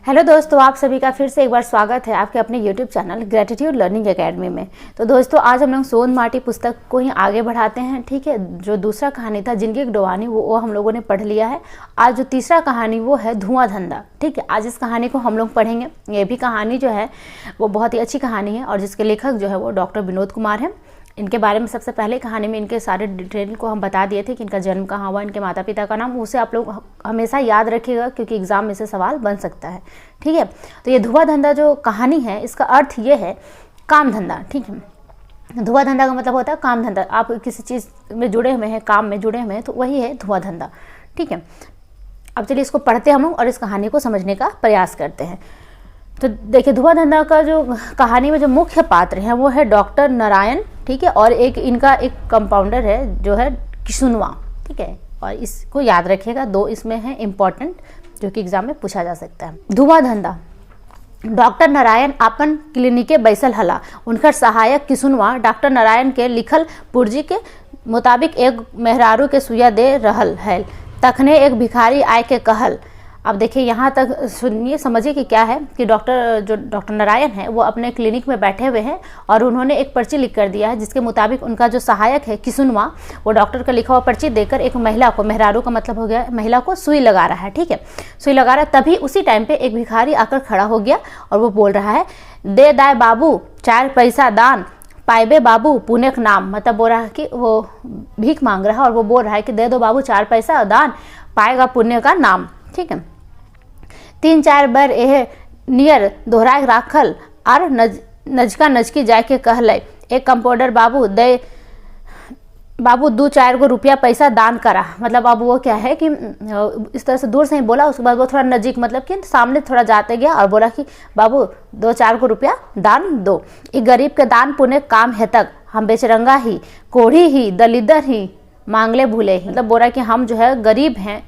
Hello दोस्तों, आप सभी का फिर से एक बार स्वागत है आपके अपने YouTube channel gratitude learning academy में। तो दोस्तों, आज हम लोग सोन माटी पुस्तक को ही आगे बढ़ाते हैं। ठीक है, जो दूसरा कहानी था जिंदगी की डुबानी वो हम लोगों ने पढ़ लिया है। आज जो तीसरा कहानी वो है धुआं धंधा। ठीक है, आज इस कहानी को हम लोग पढ़ेंगे। ये भी कहानी जो है वो बहुत ही अच्छी कहानी है और जिसके लेखक जो है वो डॉक्टर विनोद कुमार हैं। इनके बारे में सबसे पहले कहानी में इनके सारे डिटेल को हम बता दिए थे कि इनका जन्म कहाँ हुआ, इनके माता पिता का नाम, उसे आप लोग हमेशा याद रखिएगा क्योंकि एग्जाम में से सवाल बन सकता है। ठीक है, तो ये धुआं धंधा जो कहानी है इसका अर्थ ये है काम धंधा। ठीक है, धुआं धंधा का मतलब होता है काम धंधा। आप किसी चीज़ में जुड़े हुए हैं, काम में जुड़े हुए हैं, तो वही है धुआं धंधा। ठीक है, अब चलिए इसको पढ़ते हैं हम लोग और इस कहानी को समझने का प्रयास करते हैं। तो देखिए, धुआं धंधा का जो कहानी में जो मुख्य पात्र हैं वो है डॉक्टर नारायण। ठीक है, और एक इनका एक कंपाउंडर है जो है किसुनवा। ठीक है, और इसको याद रखिएगा, दो इसमें है इम्पोर्टेंट जो कि एग्जाम में पूछा जा सकता है। धुआं धंधा। डॉक्टर नारायण अपन क्लिनिके बैसल हला। उनकर सहायक किसुनवा डॉक्टर नारायण के लिखल पुर्जी के मुताबिक एक मेहरारू के सुइया दे रहल है। तखने एक भिखारी आय के कहल। अब देखिए, यहाँ तक सुनिए, समझिए कि क्या है कि डॉक्टर नारायण है वो अपने क्लिनिक में बैठे हुए हैं और उन्होंने एक पर्ची लिख कर दिया है जिसके मुताबिक उनका जो सहायक है किसुनवा वो डॉक्टर का लिखा हुआ पर्ची देकर एक महिला को, मेहरारू का मतलब हो गया महिला को, सुई लगा रहा है। ठीक है, सुई लगा रहा है। तभी उसी टाइम पे एक भिखारी आकर खड़ा हो गया और वो बोल रहा है, दे दाए बाबू 4 पैसा दान, पाइबे बाबू पुण्य का नाम। मतलब बोल रहा है कि वो भीख मांग रहा है और वो बोल रहा है कि दे दो बाबू 4 पैसा दान, पाएगा पुण्य का नाम। ठीक है, 3-4 बार यह नियर दोहराए राखल और नजका नजकी जाए के कहल। एक कंपाउंडर बाबू 2-4 गो रुपया पैसा दान करा। मतलब अब वो क्या है कि इस तरह से दूर से ही बोला, उसके बाद वो थोड़ा नजीक मतलब कि सामने थोड़ा जाते गया और बोला कि बाबू 2-4 गो रुपया दान दो। एक गरीब के दान पुण्य काम है तक, हम बेचरंगा ही, कोढ़ी ही, दलिदर ही, मांगले भूले ही। मतलब बोला कि हम जो है गरीब हैं,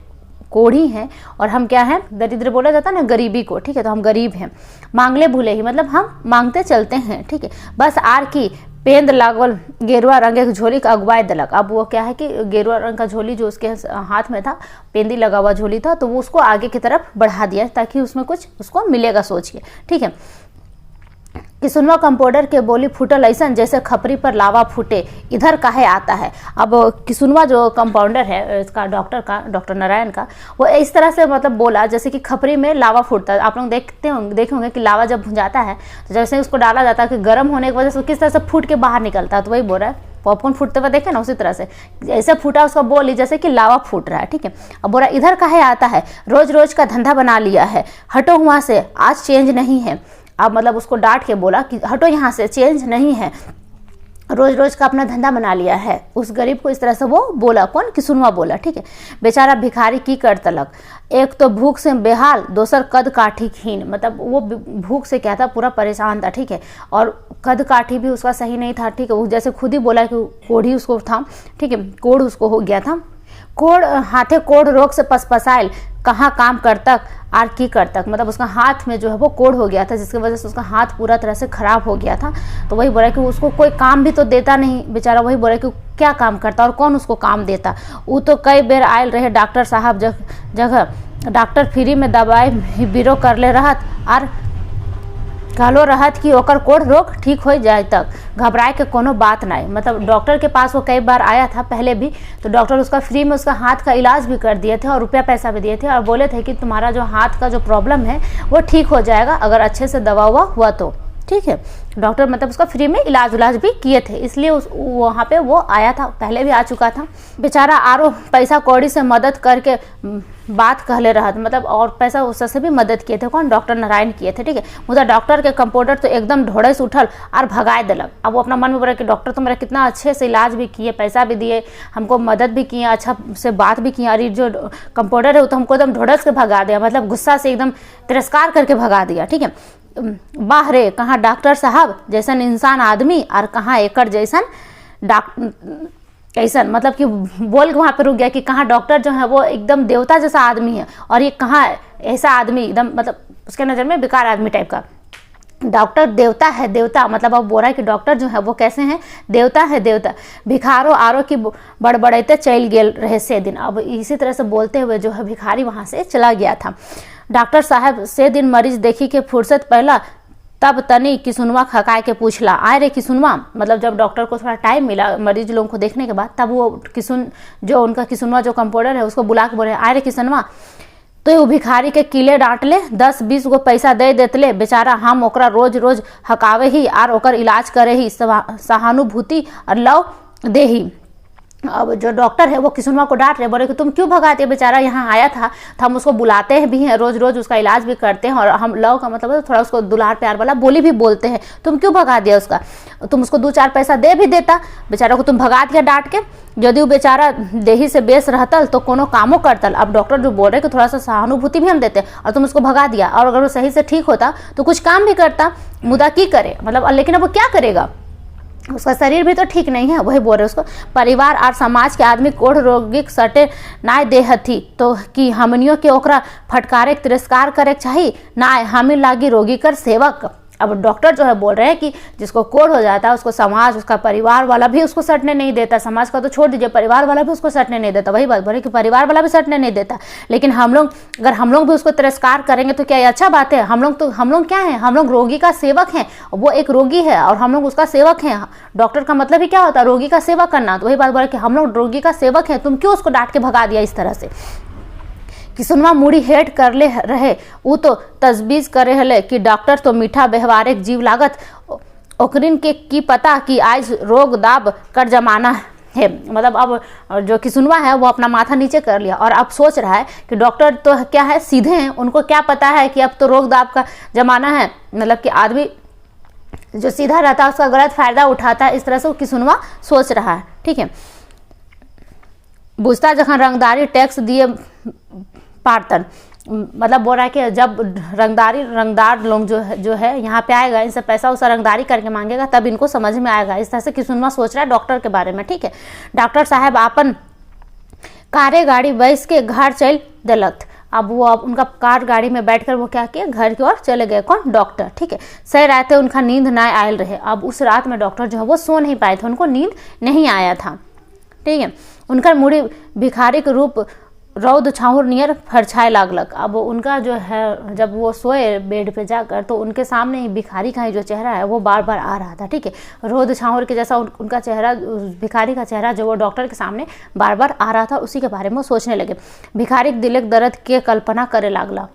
कोढ़ी हैं, और हम क्या हैं, दरिद्र बोला जाता है ना गरीबी को। ठीक है, तो हम गरीब हैं, मांगले भूले ही मतलब हम मांगते चलते हैं। ठीक है, बस आर की पेंद लागल गेरुआ रंग के झोली का अगुवाई दलक। अब वो क्या है कि गेरुआ रंग का झोली जो उसके हाथ में था, पेंदी लगा हुआ झोली था, तो वो उसको आगे की तरफ बढ़ा दिया ताकि उसमें कुछ उसको मिलेगा सोच के। ठीक है, किसुनवा कंपाउंडर के बोली फूटल ऐसन जैसे खपरी पर लावा फूटे, इधर काहे आता है। अब किसुनवा जो कंपाउंडर है इसका, डॉक्टर नारायण का, वो इस तरह से मतलब बोला जैसे कि खपरी में लावा फूटता है। आप लोग देखे होंगे कि लावा जब भुंजाता है तो जैसे उसको डाला जाता है कि गर्म होने की वजह से किस तरह से फूट के बाहर निकलता है, तो वही बोल रहा है पॉपकॉर्न फूटते हुए देखे ना, उसी तरह से ऐसे फूटा उसका बोली जैसे कि लावा फूट रहा है। ठीक है, अब बोला इधर काहे आता है, रोज रोज का धंधा बना लिया है, हटो वहाँ से, आज चेंज नहीं है। अब मतलब उसको डांट के बोला कि हटो यहाँ से, चेंज नहीं है, रोज रोज का अपना धंधा बना लिया है। उस गरीब को इस तरह से वो बोला, कौन, किसुनवा बोला। ठीक है, बेचारा भिखारी की कर तलक, एक तो भूख से बेहाल, दोसर कद काठी खीन। मतलब वो भूख से क्या था, पूरा परेशान था। ठीक है, और कद काठी भी उसका सही नहीं था। ठीक है, वो जैसे खुद ही बोला कि कोढ़ी उसको था। ठीक है, कोढ़ उसको हो गया था, कोढ़ हाथे कोढ़ रोग से पसपसाइल, कहाँ काम करतक आर की करतक। मतलब उसका हाथ में जो है वो कोढ़ हो गया था जिसकी वजह से उसका हाथ पूरा तरह से खराब हो गया था। तो वही बोला कि उसको कोई काम भी तो देता नहीं बेचारा। वही बोला कि क्या काम करता और कौन उसको काम देता। वो तो कई बेर आयल रहे डॉक्टर साहब जगह, डॉक्टर फ्री में दवाई बीरो कर ले रहत और कहलो रहत कि ओकर कोढ़ रोग ठीक हो जाए तक, घबराए के कोनो बात नहीं। मतलब डॉक्टर के पास वो कई बार आया था पहले भी, तो डॉक्टर उसका फ्री में उसका हाथ का इलाज भी कर दिए थे और रुपया पैसा भी दिए थे और बोले थे कि तुम्हारा जो हाथ का जो प्रॉब्लम है वो ठीक हो जाएगा अगर अच्छे से दवा हुआ तो। ठीक है, डॉक्टर मतलब उसका फ्री में इलाज भी किए थे, इसलिए वहाँ पे वो आया था, पहले भी आ चुका था। बेचारा आरो पैसा कौड़ी से मदद करके बात कहले रहत। मतलब और पैसा उससे भी मदद किए थे, कौन, डॉक्टर नारायण किए थे। ठीक है, मुझे डॉक्टर के कंपाउंडर तो एकदम ढोड़े से उठल और भगाए दिलक। अब वो अपना मन में बोला कि डॉक्टर तो मेरा कितना अच्छे से इलाज भी किए, पैसा भी दिए, हमको मदद भी किए, अच्छा से बात भी किए, और जो कंपाउंडर है वो तो हमको एकदम ढोड़स के भगा दिया, मतलब गुस्सा से एकदम तिरस्कार करके भगा दिया। ठीक है, बाहरे कहाँ डॉक्टर साहब जैसन इंसान आदमी और कहाँ एकड़ जैसन कैसन, मतलब कि बोल के वहाँ पे रुक गया कि कहाँ डॉक्टर जो है वो एकदम देवता जैसा आदमी है और ये कहाँ ऐसा आदमी एकदम मतलब उसके नज़र में बेकार आदमी टाइप का। डॉक्टर देवता है, देवता मतलब अब बोल रहा है कि डॉक्टर जो है वो कैसे हैं, देवता है, देवता। भिखारो आरो की बड़बड़ाते चल गेल रहे से दिन। अब इसी तरह से बोलते हुए जो है भिखारी वहाँ से चला गया था। डॉक्टर साहब से दिन मरीज देखी के फुर्सत पहला, तब तनी किसुनवा खकाए के पूछला। आए रे किसुनवा, मतलब जब डॉक्टर को थोड़ा टाइम मिला मरीज लोगों को देखने के बाद, तब वो किसुन जो उनका किसुनवा जो कंपाउंडर है उसको बुला के बोले, आए रे किसुनवा, तो वो भिखारी के किले डांट ले, 10-20 गो पैसा दे देतले, बेचारा हम ओकरा रोज रोज हकावे ही और ओकर इलाज करे ही, सहानुभूति और लव दे ही। अब जो डॉक्टर है वो किसुनवा को डांट रहे, बोले कि तुम क्यों भगाते, बेचारा यहाँ आया था तो हम उसको बुलाते हैं भी हैं, रोज रोज उसका इलाज भी करते हैं, और हम लव का मतलब थोड़ा उसको दुलार प्यार वाला बोली भी बोलते हैं, तुम क्यों भगा दिया उसका, तुम उसको 2-4 पैसा दे भी देता, बेचारा को तुम भगा दिया डांट के। यदि वो बेचारा देही से बेस रहतल तो कोनो कामों करतल। अब डॉक्टर जो बोल रहे कि थोड़ा सा सहानुभूति भी हम देते और तुम उसको भगा दिया, और अगर वो सही से ठीक होता तो कुछ काम भी करता, मुदा की करे, मतलब लेकिन अब वो क्या करेगा, उसका शरीर भी तो ठीक नहीं है। वही बोल रहे उसको, परिवार और समाज के आदमी कोढ़ रोगी सटे नाय देहथी, तो कि हमनियों के ओकरा फटकारे तिरस्कार करे चाहिए, नाय हमें लागी रोगी कर सेवक। अब डॉक्टर जो है बोल रहे हैं कि जिसको कोढ़ हो जाता है उसको समाज, उसका परिवार वाला भी उसको सटने नहीं देता, समाज का तो छोड़ दीजिए, परिवार वाला भी उसको सटने नहीं देता। वही बात बोले कि परिवार वाला भी सटने नहीं देता, लेकिन हम लोग अगर हम लोग भी उसको तिरस्कार करेंगे तो क्या ये अच्छा बात है। हम लोग क्या है, हम लोग रोगी का सेवक हैं, वो एक रोगी है और हम लोग उसका सेवक हैं। डॉक्टर का मतलब ही क्या होता है, रोगी का सेवा करना। तो वही बात बोले कि हम लोग रोगी का सेवक हैं, तुम क्यों उसको डांट के भगा दिया इस तरह से। किसुनवा मुड़ी हेट कर ले रहे, वो तो तजवीज करे हले कि डॉक्टर तो मीठा व्यवहारिक जीव लागत, ओकरिन के की पता कि आज रोग दाब कर जमाना है। मतलब अब जो किसुनवा है वो अपना माथा नीचे कर लिया और अब सोच रहा है कि डॉक्टर तो क्या है, सीधे हैं, उनको क्या पता है कि अब तो रोग दाब का जमाना है, मतलब कि आदमी जो सीधा रहता है उसका गलत फायदा उठाता है, इस तरह से वो किसुनवा सोच रहा है। ठीक है, बुझता जहाँ रंगदारी टैक्स दिए पार्तन, मतलब बोल रहा है कि जब रंगदार लोग जो है यहाँ पे आएगा, इनसे पैसा उसा रंगदारी करके मांगेगा तब इनको समझ में आएगा। इस तरह से किसुनवा सोच रहा है डॉक्टर के बारे में। ठीक है, डॉक्टर साहब अपन कारे गाड़ी बैस के घर चल दिलत। अब उनका कार गाड़ी में बैठकर वो क्या किया, घर की ओर चले गए। कौन, डॉक्टर। ठीक है, सही रात उनका नींद ना आयल रहे। अब उस रात में डॉक्टर जो है वो सो नहीं पाए थे, उनको नींद नहीं आया था। ठीक है, उनका मुड़ी भिखारी के रूप रौद छाउर नियर फरछाए लागलक। अब उनका जो है जब वो सोए बेड पे जाकर तो उनके सामने ही भिखारी का ही जो चेहरा है वो बार बार आ रहा था। ठीक है, रौद छाउर के जैसा उनका चेहरा, भिखारी का चेहरा जो वो डॉक्टर के सामने बार बार आ रहा था, उसी के बारे में वो सोचने लगे। भिखारी दिलक दर्द के कल्पना करे लागला।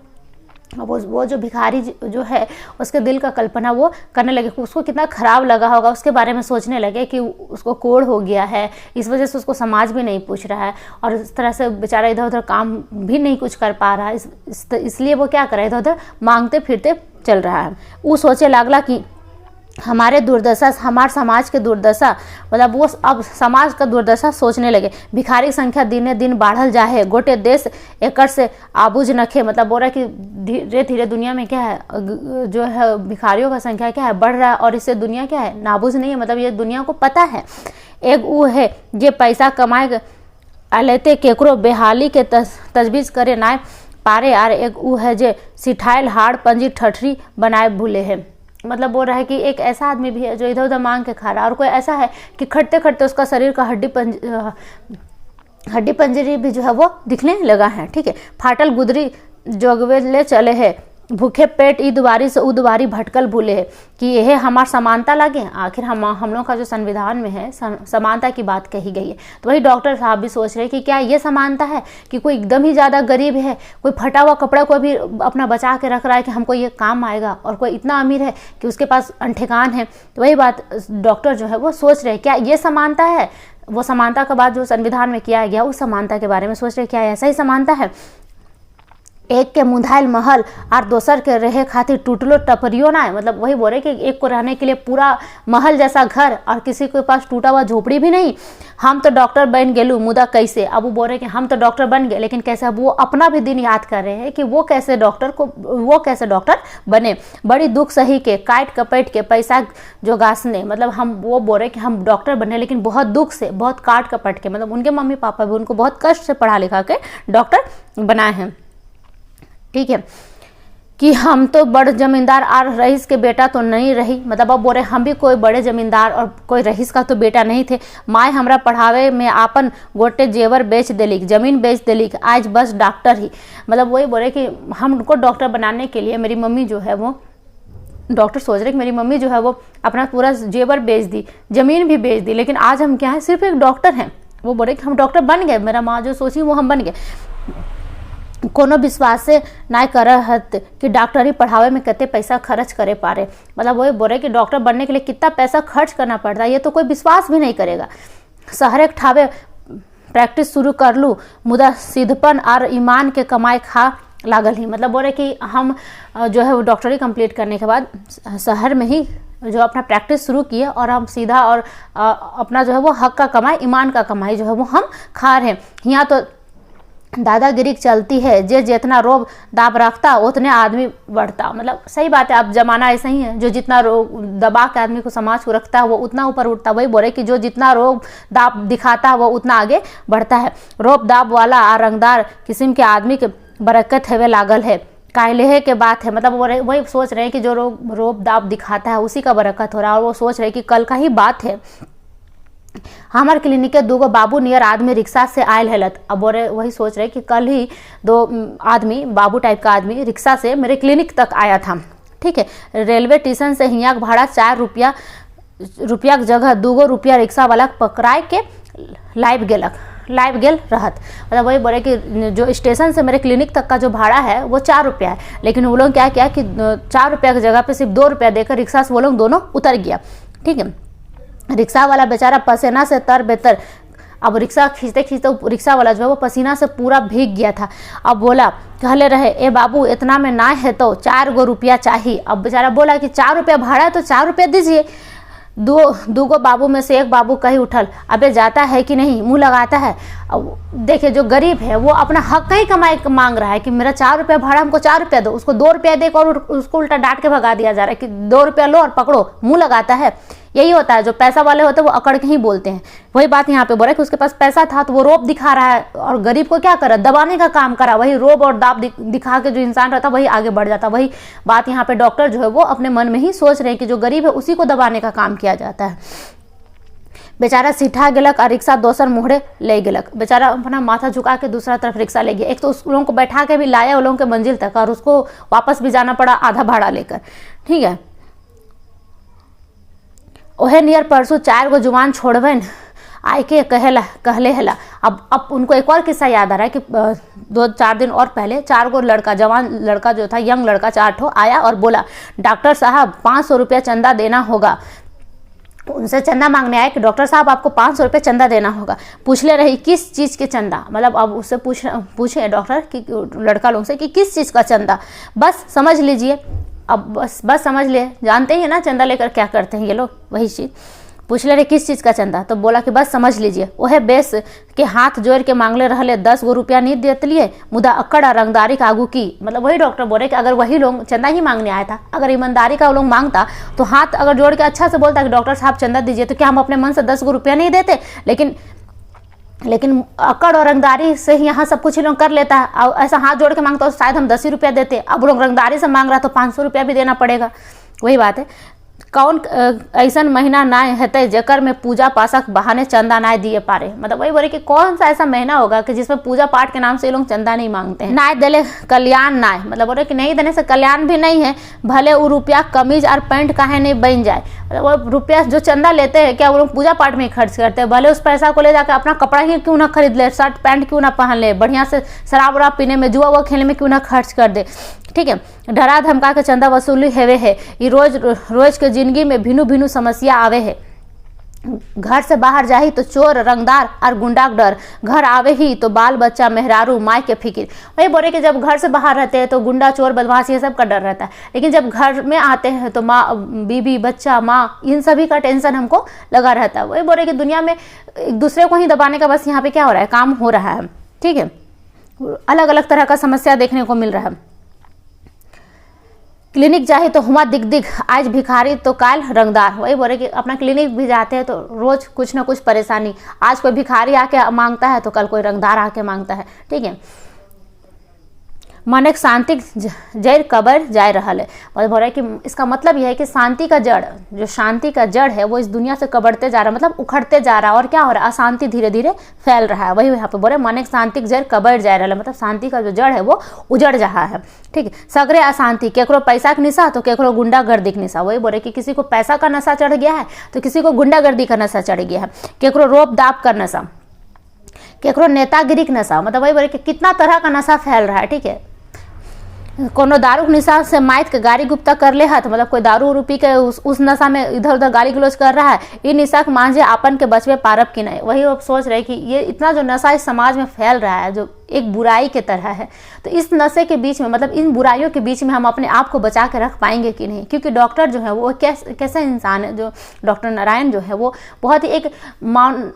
वो जो भिखारी जो है उसके दिल का कल्पना वो करने लगे, उसको कितना खराब लगा होगा, उसके बारे में सोचने लगे कि उसको कोढ़ हो गया है, इस वजह से उसको समाज भी नहीं पूछ रहा है और इस तरह से बेचारा इधर उधर काम भी नहीं कुछ कर पा रहा है, इसलिए वो क्या करे, इधर उधर मांगते फिरते चल रहा है। वो सोचे लागला कि हमारे दुर्दशा, हमारे समाज के दुर्दशा, मतलब वो अब समाज का दुर्दशा सोचने लगे। भिखारी की संख्या दिने दिन बढ़ल जाए, गोटे देश एकड़ से आबूझ नखे। मतलब बोल रहा है कि धीरे धीरे दुनिया में क्या है, जो है भिखारियों का संख्या क्या है, बढ़ रहा है और इससे दुनिया क्या है, नाबूझ नहीं है, मतलब ये दुनिया को पता है। एक वो है जे पैसा कमाए लेते केकरो बेहाली के तजवीज़ करे ना पारे, और एक वो है जे सिठाइल हाड़ पंजी ठठरी बनाए भूले है। मतलब बोल रहा है कि एक ऐसा आदमी भी है जो इधर उधर मांग के खा रहा है, और कोई ऐसा है कि खटते खटते उसका शरीर का हड्डी पंजरी भी जो है वो दिखने लगा है। ठीक है, फाटल गुदरी जोगवे ले चले है, भूखे पेट ई दुबारी से उ दुबारी भटकल भूले है, कि यह हमार समानता लगे। आखिर हम लोग का जो संविधान में है समानता की बात कही गई है, तो वही डॉक्टर साहब भी सोच रहे हैं कि क्या ये समानता है कि कोई एकदम ही ज़्यादा गरीब है, कोई फटा हुआ कपड़ा को भी अपना बचा के रख रहा है कि हमको ये काम आएगा, और कोई इतना अमीर है कि उसके पास अंठेकान है। तो वही बात डॉक्टर जो है वो सोच रहे हैं, क्या ये समानता है। वो समानता का बात जो संविधान में किया गया उस समानता के बारे में सोच रहे हैं, क्या ऐसा ही समानता है। एक के मुंधाइल महल और दोसर के रहे खातिर टूटलो टपरियो ना है। मतलब वही बोल रहे कि एक को रहने के लिए पूरा महल जैसा घर और किसी के पास टूटा हुआ झोपड़ी भी नहीं। हम तो डॉक्टर बन गेलू मुदा कैसे। अब वो बोल रहे कि हम तो डॉक्टर बन गए, लेकिन कैसे। अब वो अपना भी दिन याद कर रहे हैं कि वो कैसे डॉक्टर बने, बड़ी दुख सही के, काट कपट के, पैसा जो गासने। मतलब हम वो बोल रहे कि हम डॉक्टर बने, लेकिन बहुत दुख से, बहुत काट कपट के। मतलब उनके मम्मी पापा भी उनको बहुत कष्ट से पढ़ा लिखा के डॉक्टर बनाए हैं। ठीक है, कि हम तो बड़ जमींदार और रईस के बेटा तो नहीं रही। मतलब अब बोले हम भी कोई बड़े जमींदार और कोई रईस का तो बेटा नहीं थे। माए हमरा पढ़ावे में आपन गोटे जेवर बेच देलिक, जमीन बेच देलिक, आज बस डॉक्टर ही। मतलब वही बोले कि हमको डॉक्टर बनाने के लिए मेरी मम्मी जो है वो डॉक्टर सोच रहे कि मेरी मम्मी जो है वो अपना पूरा जेवर बेच दी, जमीन भी बेच दी, लेकिन आज हम क्या है, सिर्फ एक डॉक्टर हैं। वो बोले कि हम डॉक्टर बन गए, मेरा माँ जो सोची वो हम बन गए। कोनो विश्वास से ना कर कि डॉक्टरी पढ़ावे में कितने पैसा खर्च करे पारे। मतलब वही बोले कि डॉक्टर बनने के लिए कितना पैसा खर्च करना पड़ता है, ये तो कोई विश्वास भी नहीं करेगा। शहरे ठावे प्रैक्टिस शुरू कर लूँ, मुदा सिद्धपन और ईमान के कमाई खा लागल ही। मतलब बोले कि हम जो है वो डॉक्टरी कंप्लीट करने के बाद शहर में ही जो अपना प्रैक्टिस शुरू किए और हम सीधा और अपना जो है वो हक का कमाई, ईमान का कमाई जो है वो हम खा रहे हैं। यहाँ तो दादागिरी चलती है, जे जितना रोब दाब रखता उतने आदमी बढ़ता। मतलब सही बात है, अब जमाना ऐसा ही है, जो जितना रोब दबा के आदमी को समाज को रखता है वो उतना ऊपर उठता। वही बोले कि जो जितना रोब दाब दिखाता है वो उतना आगे बढ़ता है। रोब दाब वाला और रंगदार किस्म के आदमी के बरकत है वे लागल है, कायलेहे के बात है। मतलब वही सोच रहे हैं कि जो रोब दाब दिखाता है उसी का बरकत हो रहा है, और वो सोच रहे हैं कि कल का ही बात है। हमार क्लिनिक के 2 बाबू नियर आदमी रिक्शा से आयल हेलत। अब वही सोच रहे कि कल ही 2 आदमी, बाबू टाइप का आदमी रिक्शा से मेरे क्लिनिक तक आया था। ठीक है, रेलवे स्टेशन से हियाँ का भाड़ा 4 रुपया की जगह 2 रुपया रिक्शा वाला पकड़ाए के लाइव गेल रहत। मतलब वही बोले कि जो स्टेशन से मेरे क्लिनिक तक का जो भाड़ा है वो 4 रुपया है, लेकिन वो लोग क्या किया कि 4 रुपया की जगह पे सिर्फ 2 रुपया देकर रिक्शा से वो लोग दोनों उतर गया। ठीक है, रिक्शा वाला बेचारा पसीना से तर बेतर। अब रिक्शा खींचते खींचते रिक्शा वाला जो है वो पसीना से पूरा भीग गया था। अब बोला, कहले रहे, ए बाबू इतना में ना है तो 4 रुपया चाहिए। अब बेचारा बोला कि 4 रुपया भाड़ा है तो 4 रुपया दीजिए। 2 बाबू में से एक बाबू कहीं उठल, अबे जाता है कि नहीं, मुंह लगाता है। अब देखिए जो गरीब है वो अपना हक का ही कमाई मांग रहा है कि मेरा 4 रुपया भाड़ा, हमको 4 रुपया दो। उसको 2 रुपया देकर और उसको उल्टा डांट के भगा दिया जा रहा है कि 2 रुपया लो और पकड़ो, मुंह लगाता है। यही होता है, जो पैसा वाले होते हैं वो अकड़ के ही बोलते हैं। वही बात यहाँ पे बोल रहा है कि उसके पास पैसा था तो वो रोब दिखा रहा है, और गरीब को क्या करा, दबाने का काम करा। वही रोब और दाब दिखा के जो इंसान रहता वही आगे बढ़ जाता। वही बात यहाँ पे डॉक्टर जो है वो अपने मन में ही सोच रहे हैं कि जो गरीब है उसी को दबाने का काम किया जाता है। बेचारा सीठा गेलक और रिक्शा दोसर मुहरे ले गेलक। बेचारा अपना माथा झुका के दूसरा तरफ रिक्शा ले गया। एक तो उस लोगों को बैठा के भी लाया उन लोगों के मंजिल तक, और उसको वापस भी जाना पड़ा आधा भाड़ा लेकर। ठीक है, ओहे नियर परसों 4 जुबान छोड़बन आए के कहले हला। अब उनको एक और किस्सा याद आ रहा है कि 2-4 दिन और पहले 4 लड़का, जवान लड़का जो था, यंग लड़का 4 आया और बोला, डॉक्टर साहब 500 रुपया चंदा देना होगा। उनसे चंदा मांगने आए कि डॉक्टर साहब आपको 500 रुपये चंदा देना होगा। पूछ ले रही किस चीज़ के चंदा। मतलब अब उससे पूछे डॉक्टर कि लड़का लोग से कि किस चीज़ का चंदा, बस समझ लीजिए। अब बस समझ लिए, जानते ही ना चंदा लेकर क्या करते हैं ये लोग, वही चीज़ पूछ ले रहे किस चीज़ का चंदा। तो बोला कि बस समझ लीजिए। वह बेस के हाथ जोड़ के मांगले रहले 10 रुपया नहीं देते लिए, मुदा अक्कड़ और रंगदारी का आगू की। मतलब वही डॉक्टर बोले कि अगर वही लोग चंदा ही मांगने आया था, अगर ईमानदारी का वो लोग मांगता तो हाथ अगर जोड़ के अच्छा से बोलता कि डॉक्टर साहब चंदा दीजिए, तो क्या हम अपने मन से 10 रुपया नहीं देते। लेकिन अकड़ और रंगदारी से ही यहाँ सब कुछ ही लोग कर लेता है। और ऐसा हाथ जोड़ के मांगता हो शायद हम 10 ही रुपया देते। अब लोग रंगदारी से मांग रहा तो 500 रुपया भी देना पड़ेगा। वही बात है, कौन ऐसा महीना ना है जकर में पूजा पाठक बहाने चंदा ना दिए पारे। मतलब वही बोले कि कौन सा ऐसा महीना होगा कि जिसमें पूजा पाठ के नाम से ये लोग चंदा नहीं मांगते हैं। ना देले कल्याण ना, मतलब बोले कि नहीं देने से कल्याण भी नहीं है, भले वो रुपया कमीज और पैंट काहे नहीं बन जाए। मतलब वो रुपया जो चंदा लेते हैं क्या वो लोग पूजा पाठ में खर्च करते हैं, भले उस पैसा को ले जाकर अपना कपड़ा ही क्यों ना खरीद ले, शर्ट पैंट क्यों ना पहन ले, बढ़िया से शराब वराब पीने में, जुआ वो खेलने में क्यों ना खर्च कर दे। ठीक है, डरा धमका के चंदा वसूली हेवे है। ये रोज के जिंदगी में भिन्न भिन्न समस्या आवे है। घर से बाहर जाही तो चोर रंगदार और गुंडा डर, घर आवे ही तो बाल बच्चा मेहरारू माई के फिक्र। वही बोले कि जब घर से बाहर रहते हैं तो गुंडा चोर बदमाश ये सब का डर रहता है, लेकिन जब घर में आते हैं तो माँ बीबी बच्चा माँ इन सभी का टेंशन हमको लगा रहता है। वही बोले कि दुनिया में एक दूसरे को ही दबाने का बस यहाँ पे क्या हो रहा है, काम हो रहा है। ठीक है, अलग अलग तरह का समस्या देखने को मिल रहा है। क्लिनिक जाए तो हुआ दिग आज भिखारी तो काल रंगदार। वही बोले कि अपना क्लिनिक भी जाते हैं तो रोज कुछ ना कुछ परेशानी, आज कोई भिखारी आके मांगता है तो कल कोई रंगदार आके मांगता है। ठीक है, मानेक शांति जड़ कबर जाए रहा है। मतलब हो रहा है कि इसका मतलब यह है कि शांति का जड़, जो शांति का जड़ है वो इस दुनिया से कबरते जा रहा है, मतलब उखड़ते जा रहा है। और क्या हो रहा है, अशांति धीरे धीरे फैल रहा है। वही यहाँ पे बोल रहे मानेक शांति जड़ कबर जाए रहा है, मतलब शांति का जो जड़ है वो उजड़ रहा है। ठीक है, सगरे अशांति, केकरो पैसा के निशा तो केकरो गुंडागर्दी के निशा। वही बोले कि किसी को पैसा का नशा चढ़ गया है तो किसी को गुंडागर्दी का नशा चढ़ गया है, केकरो रोप दाप का नशा, केकरो नेतागिरी का नशा। मतलब वही बोले कि कितना तरह का नशा फैल रहा है। ठीक है, कोनो दारू के निशा से माइत के गाड़ी गुप्ता कर ले हाथ, मतलब कोई दारू उरू पी के उस नशा में इधर उधर गाली गलौज कर रहा है, ये निशा के मांझे आपन के बचवे पारब की नहीं। वही अब सोच रहे कि ये इतना जो नशा इस समाज में फैल रहा है, जो एक बुराई के तरह है, तो इस नशे के बीच में, मतलब इन बुराइयों के बीच में हम अपने आप को बचा के रख पाएंगे कि नहीं। क्योंकि डॉक्टर जो है वो कैसा इंसान है, जो डॉक्टर नारायण जो है वो बहुत ही एक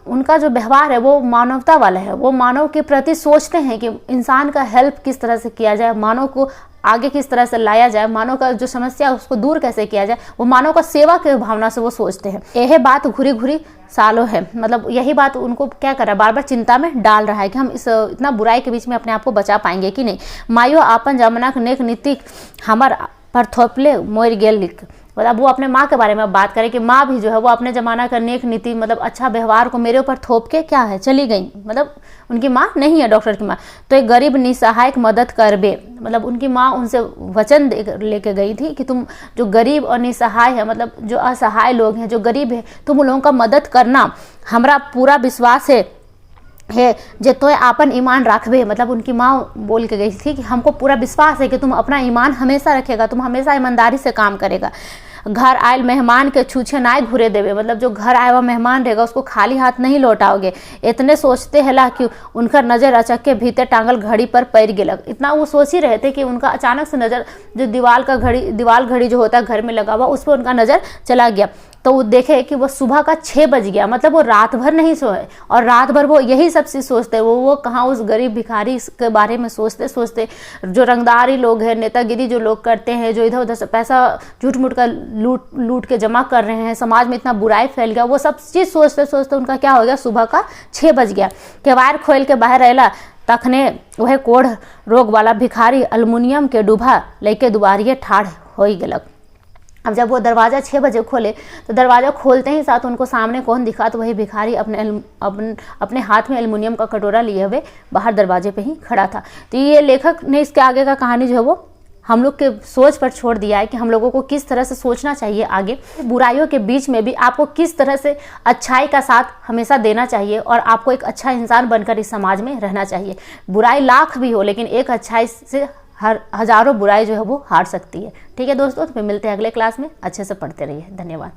उनका जो व्यवहार है वो मानवता वाला है। वो मानव के प्रति सोचते हैं कि इंसान का हेल्प किस तरह से किया जाए, मानव को आगे किस तरह से लाया जाए, मानव का जो समस्या है उसको दूर कैसे किया जाए, वो मानव का सेवा के भावना से वो सोचते हैं। यह बात घुरी घुरी सालों है, मतलब यही बात उनको क्या कर रहा है, बार बार चिंता में डाल रहा है कि हम इस इतना बुराई के बीच में अपने आप को बचा पाएंगे कि नहीं। मायो आपन जमाना नेक नीति हमार पर थोपले मोर गेल लिख। मतलब वो अपने माँ के बारे में बात करें कि माँ भी जो है वो अपने ज़माना का नेक नीति, मतलब अच्छा व्यवहार को मेरे ऊपर थोप के क्या है चली गई। मतलब उनकी माँ नहीं है डॉक्टर की माँ, तो एक गरीब निसहाय मदद करबे। मतलब उनकी माँ उनसे वचन लेके गई थी कि तुम जो गरीब और निसहाय है, मतलब जो असहाय लोग हैं, जो गरीब है, तुम उन लोगों का मदद करना। हमरा पूरा विश्वास है जे तो आपन ईमान रखबे। मतलब उनकी माँ बोल के गई थी कि हमको पूरा विश्वास है कि तुम अपना ईमान हमेशा रखेगा, तुम हमेशा ईमानदारी से काम करेगा। घर आयल मेहमान के छूछे ना घुरे देवे, मतलब जो घर आया हुआ मेहमान रहेगा उसको खाली हाथ नहीं लौटाओगे। इतने सोचते हैं ला कि उनका नज़र अचक के भीतर टांगल घड़ी पर पैर गिलक। इतना वो सोच ही रहे थे कि उनका अचानक से नज़र, जो दीवार घड़ी जो होता है घर में लगा हुआ, उस पर उनका नज़र चला गया। तो वो देखे कि वो सुबह का 6 बज गया, मतलब वो रात भर नहीं सोए और रात भर वो यही सब चीज़ सोचते। वो कहाँ उस गरीब भिखारी के बारे में सोचते सोचते, जो रंगदारी लोग हैं, नेतागिरी जो लोग करते हैं, जो इधर उधर से पैसा झूठ मूठ का लूट के जमा कर रहे हैं, समाज में इतना बुराई फैल गया, वो सब चीज़ सोचते सोचते उनका क्या हो गया, सुबह का 6 बज गया। केवाड़ खोल के बाहर अला तखने वह कोढ़ रोग वाला भिखारी अल्मुनियम के डूबा लेके दुबारिये ठाड़ हो गलक। अब जब वो दरवाज़ा 6 बजे खोले तो दरवाज़ा खोलते ही साथ उनको सामने कौन दिखा, तो वही भिखारी अपने हाथ में एल्युमिनियम का कटोरा लिए हुए बाहर दरवाजे पे ही खड़ा था। तो ये लेखक ने इसके आगे का कहानी जो है वो हम लोग के सोच पर छोड़ दिया है कि हम लोगों को किस तरह से सोचना चाहिए आगे, बुराइयों के बीच में भी आपको किस तरह से अच्छाई का साथ हमेशा देना चाहिए और आपको एक अच्छा इंसान बनकर इस समाज में रहना चाहिए। बुराई लाख भी हो लेकिन एक अच्छाई से हजारों बुराई जो है वो हार सकती है। ठीक है दोस्तों, तो फिर मिलते हैं अगले क्लास में। अच्छे से पढ़ते रहिए। धन्यवाद।